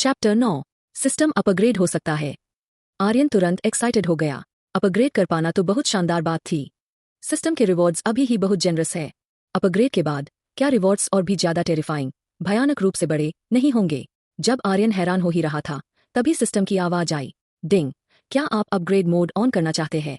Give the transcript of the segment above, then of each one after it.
Chapter 9। System upgrade हो सकता है। आर्यन तुरंत एक्साइटेड हो गया। अपग्रेड कर पाना तो बहुत शानदार बात थी। सिस्टम के रिवॉर्ड्स अभी ही बहुत जेनरस है। अपग्रेड के बाद क्या रिवॉर्ड्स और भी ज्यादा टेरिफाइंग, भयानक रूप से बड़े नहीं होंगे? जब आर्यन हैरान हो ही रहा था, तभी सिस्टम की आवाज आई। डिंग। क्या आप अपग्रेड मोड ऑन करना चाहते हैं?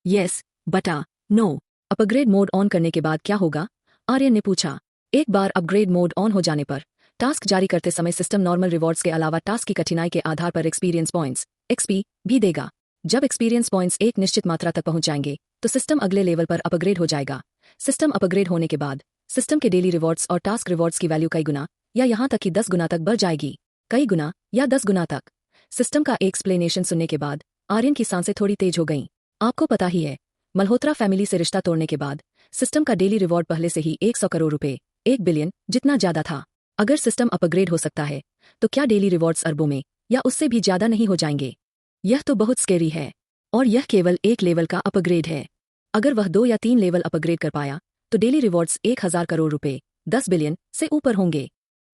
यस, बटा, नो। अपग्रेड मोड ऑन करने के बाद क्या होगा? आर्यन ने पूछा। एक बार अपग्रेड मोड ऑन हो जाने पर टास्क जारी करते समय सिस्टम नॉर्मल रिवॉर्ड्स के अलावा टास्क की कठिनाई के आधार पर एक्सपीरियंस पॉइंट्स एक्सपी भी देगा। जब एक्सपीरियंस पॉइंट्स एक निश्चित मात्रा तक पहुंच जाएंगे तो सिस्टम अगले लेवल पर अपग्रेड हो जाएगा। सिस्टम अपग्रेड होने के बाद सिस्टम के डेली रिवॉर्ड्स और टास्क रिवॉर्ड्स की वैल्यू कई गुना या यहां तक कि 10 गुना तक बढ़ जाएगी। कई गुना या 10 गुना तक। सिस्टम का एक्सप्लेनेशन सुनने के बाद आर्यन की सांसें थोड़ी तेज हो गईं। आपको पता ही है, मल्होत्रा फैमिली से रिश्ता तोड़ने के बाद सिस्टम का डेली रिवॉर्ड पहले से ही 100 करोड़ रुपए, 1 बिलियन जितना ज्यादा था। अगर सिस्टम अपग्रेड हो सकता है तो क्या डेली रिवॉर्ड्स अरबों में या उससे भी ज्यादा नहीं हो जाएंगे? यह तो बहुत स्केरी है। और यह केवल एक लेवल का अपग्रेड है। अगर वह 2 या 3 लेवल अपग्रेड कर पाया तो डेली रिवॉर्ड्स 1000 करोड़ रुपए, 10 बिलियन से ऊपर होंगे।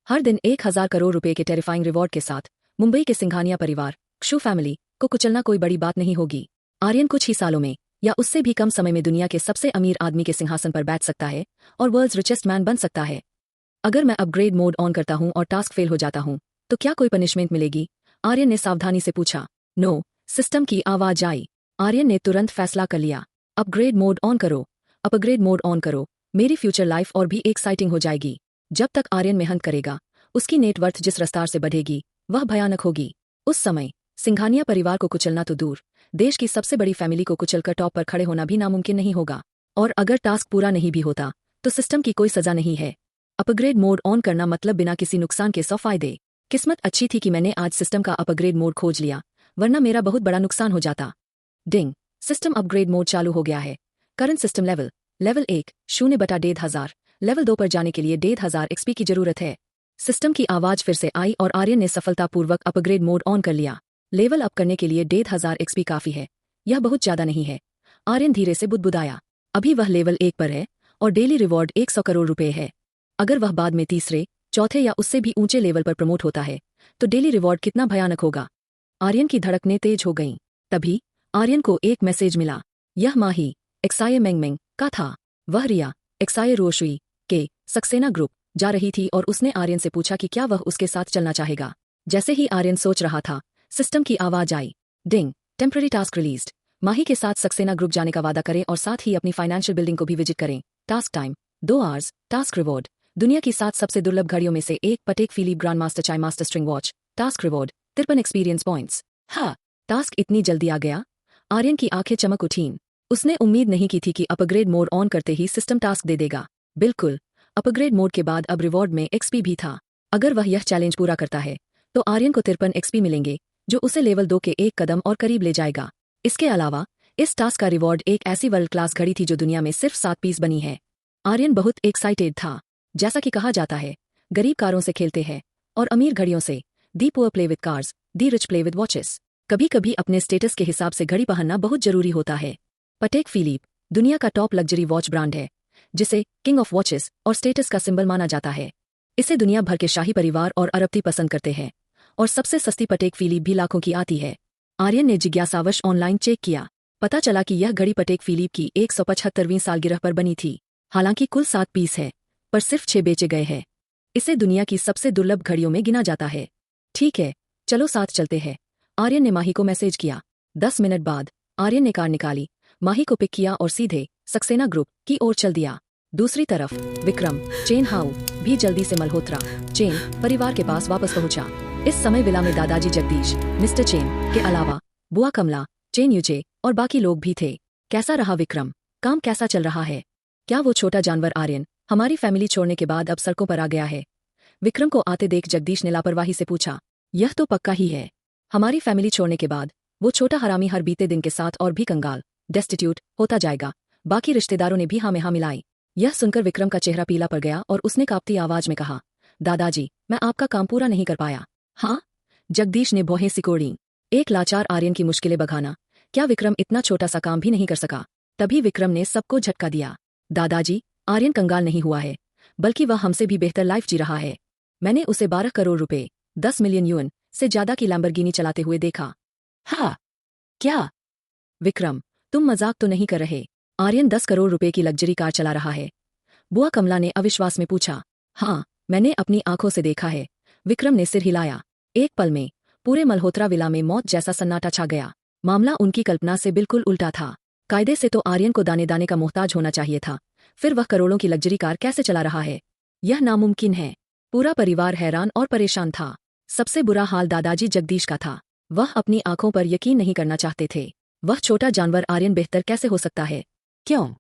हर दिन 1000 करोड़ रुपए के टेरिफाइंग रिवॉर्ड के साथ मुंबई के सिंघानिया परिवार, क्षु फैमिली को कुचलना कोई बड़ी बात नहीं होगी। आर्यन कुछ ही सालों में या उससे भी कम समय में दुनिया के सबसे अमीर आदमी के सिंहासन पर बैठ सकता है और वर्ल्ड्स रिचेस्ट मैन बन सकता है। अगर मैं अपग्रेड मोड ऑन करता हूं और टास्क फेल हो जाता हूं तो क्या कोई पनिशमेंट मिलेगी? आर्यन ने सावधानी से पूछा। नो। सिस्टम की आवाज आई। आर्यन ने तुरंत फैसला कर लिया। अपग्रेड मोड ऑन करो। अपग्रेड मोड ऑन करो। मेरी फ्यूचर लाइफ और भी एक्साइटिंग हो जाएगी। जब तक आर्यन मेहनत करेगा उसकी नेटवर्थ जिस रफ्तार से बढ़ेगी वह भयानक होगी। उस समय सिंघानिया परिवार को कुचलना तो दूर, देश की सबसे बड़ी फैमिली को कुचलकर टॉप पर खड़े होना भी नामुमकिन नहीं होगा। और अगर टास्क पूरा नहीं भी होता तो सिस्टम की कोई सजा नहीं है। अपग्रेड मोड ऑन करना मतलब बिना किसी नुकसान के 100 फायदे। किस्मत अच्छी थी कि मैंने आज सिस्टम का अपग्रेड मोड खोज लिया, वरना मेरा बहुत बड़ा नुकसान हो जाता। डिंग। सिस्टम अपग्रेड मोड चालू हो गया है। Current system level 1 0/1000। लेवल 2 पर जाने के लिए 1000 एक्सपी की जरूरत है। सिस्टम की आवाज फिर से आई और आर्यन ने सफलतापूर्वक अपग्रेड मोड ऑन कर लिया। लेवल अप करने के लिए 1000 एक्सपी काफी है। यह बहुत ज्यादा नहीं है। आर्यन धीरे से बुदबुदाया। अभी वह लेवल 1 पर है और डेली रिवॉर्ड 100 करोड़ रुपए है। अगर वह बाद में तीसरे, चौथे या उससे भी ऊंचे लेवल पर प्रमोट होता है तो डेली रिवॉर्ड कितना भयानक होगा? आर्यन की धड़कनें तेज हो गईं। तभी आर्यन को एक मैसेज मिला। यह माही एक्साये मेंगमेंग का था। वह रिया एक्साये रोशुई के सक्सेना ग्रुप जा रही थी और उसने आर्यन से पूछा कि क्या वह उसके साथ चलना चाहेगा। जैसे ही आर्यन सोच रहा था, सिस्टम की आवाज आई। Ding. Temporary task released. Mahi के साथ सक्सेना ग्रुप जाने का वादा करें और साथ ही अपनी फाइनेंशियल बिल्डिंग को भी विजिट करें। Task time 2 hours. Task reward दुनिया की 7 सबसे दुर्लभ घड़ियों में से एक पटेक फिलिप ग्रांड मास्टर चाय master string watch. Task reward 53 experience points. हाँ, टास्क इतनी जल्दी आ गया? आर्यन की आंखें चमक उठीं। उसने उम्मीद नहीं की थी कि अपग्रेड मोड ऑन करते ही सिस्टम टास्क दे देगा। बिल्कुल, अपग्रेड मोड के बाद अब रिवॉर्ड में एक्सपी भी था। अगर वह यह चैलेंज पूरा करता है तो आर्यन को 53 एक्सपी मिलेंगे, जो उसे लेवल 2 के एक कदम और करीब ले जाएगा। इसके अलावा इस टास्क का रिवॉर्ड एक ऐसी वर्ल्ड क्लास घड़ी थी जो दुनिया में सिर्फ 7 पीस बनी है। आर्यन बहुत एक्साइटेड था। जैसा कि कहा जाता है, गरीब कारों से खेलते हैं और अमीर घड़ियों से। The poor play with cars, the rich play with watches. कभी कभी अपने स्टेटस के हिसाब से घड़ी पहनना बहुत जरूरी होता है। पटेक फिलिप दुनिया का टॉप लग्जरी वॉच ब्रांड है, जिसे किंग ऑफ वॉचेस और स्टेटस का सिंबल माना जाता है। इसे दुनिया भर के शाही परिवार और अरबती पसंद करते हैं और सबसे सस्ती पटेक फिलिप भी लाखों की आती है। आर्यन ने जिज्ञासावश ऑनलाइन चेक किया। पता चला कि यह घड़ी पटेक फिलिप की 175वीं सालगिरह पर बनी थी। हालांकि कुल 7 पीस है, पर सिर्फ 6 बेचे गए हैं। इसे दुनिया की सबसे दुर्लभ घड़ियों में गिना जाता है। ठीक है, चलो साथ चलते हैं। आर्यन ने माही को मैसेज किया। 10 मिनट बाद आर्यन ने कार निकाली, माही को पिक किया और सीधे सक्सेना ग्रुप की ओर चल दिया। दूसरी तरफ विक्रम चेन हाउ भी जल्दी से मल्होत्रा चेन परिवार के पास वापस पहुंचा। इस समय विला में दादाजी जगदीश, मिस्टर चेन के अलावा बुआ कमला, चेन यूचे और बाकी लोग भी थे। कैसा रहा विक्रम? काम कैसा चल रहा है? क्या वो छोटा जानवर आर्यन हमारी फैमिली छोड़ने के बाद अब सड़कों पर आ गया है? विक्रम को आते देख जगदीश ने लापरवाही से पूछा। यह तो पक्का ही है। हमारी फैमिली छोड़ने के बाद वो छोटा हरामी हर बीते दिन के साथ और भी कंगाल, डेस्टिट्यूट होता जाएगा। बाकी रिश्तेदारों ने भी हाँ में हाँ मिलाई। यह सुनकर विक्रम का चेहरा पीला पड़ गया और उसने कांपती आवाज में कहा, दादाजी, मैं आपका काम पूरा नहीं कर पाया। हाँ? जगदीश ने भौहें सिकोड़ी। एक लाचार आर्यन की मुश्किलें भगाना, क्या विक्रम इतना छोटा सा काम भी नहीं कर सका? तभी विक्रम ने सबको झटका दिया। दादाजी, आर्यन कंगाल नहीं हुआ है, बल्कि वह हमसे भी बेहतर लाइफ जी रहा है। मैंने उसे 12 करोड़ रुपए 10 मिलियन यूएन से ज्यादा की लैम्बोर्गिनी चलाते हुए देखा। हाँ, क्या? विक्रम, तुम मजाक तो नहीं कर रहे? आर्यन 10 करोड़ रुपए की लग्जरी कार चला रहा है। बुआ कमला ने अविश्वास में पूछा। हाँ, मैंने अपनी आंखों से देखा है। विक्रम ने सिर हिलाया। एक पल में पूरे मल्होत्रा विला में मौत जैसा सन्नाटा छा गया। मामला उनकी कल्पना से बिल्कुल उल्टा था। कायदे से तो आर्यन को दाने दाने का मोहताज होना चाहिए था, फिर वह करोड़ों की लग्जरी कार कैसे चला रहा है? यह नामुमकिन है। पूरा परिवार हैरान और परेशान था। सबसे बुरा हाल दादाजी जगदीश का था। वह अपनी आंखों पर यकीन नहीं करना चाहते थे। वह छोटा जानवर आर्यन बेहतर कैसे हो सकता है? क्यों?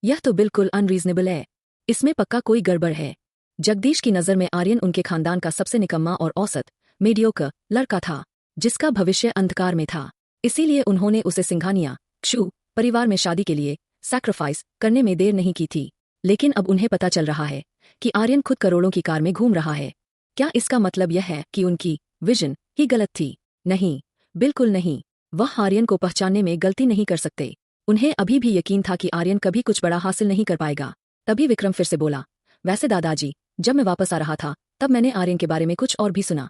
यह तो बिल्कुल अनरीजनेबल है। इसमें पक्का कोई गड़बड़ है। जगदीश की नज़र में आर्यन उनके खानदान का सबसे निकम्मा और औसत मीडियोकर लड़का था, जिसका भविष्य अंधकार में था। इसीलिए उन्होंने उसे सिंघानिया क्षु परिवार में शादी के लिए सैक्रिफाइस करने में देर नहीं की थी। लेकिन अब उन्हें पता चल रहा है कि आर्यन खुद करोड़ों की कार में घूम रहा है। क्या इसका मतलब यह है कि उनकी विजन ही गलत थी? नहीं, बिल्कुल नहीं। वह आर्यन को पहचानने में गलती नहीं कर सकते। उन्हें अभी भी यकीन था कि आर्यन कभी कुछ बड़ा हासिल नहीं कर पाएगा। तभी विक्रम फिर से बोला, वैसे दादाजी, जब मैं वापस आ रहा था तब मैंने आर्यन के बारे में कुछ और भी सुना।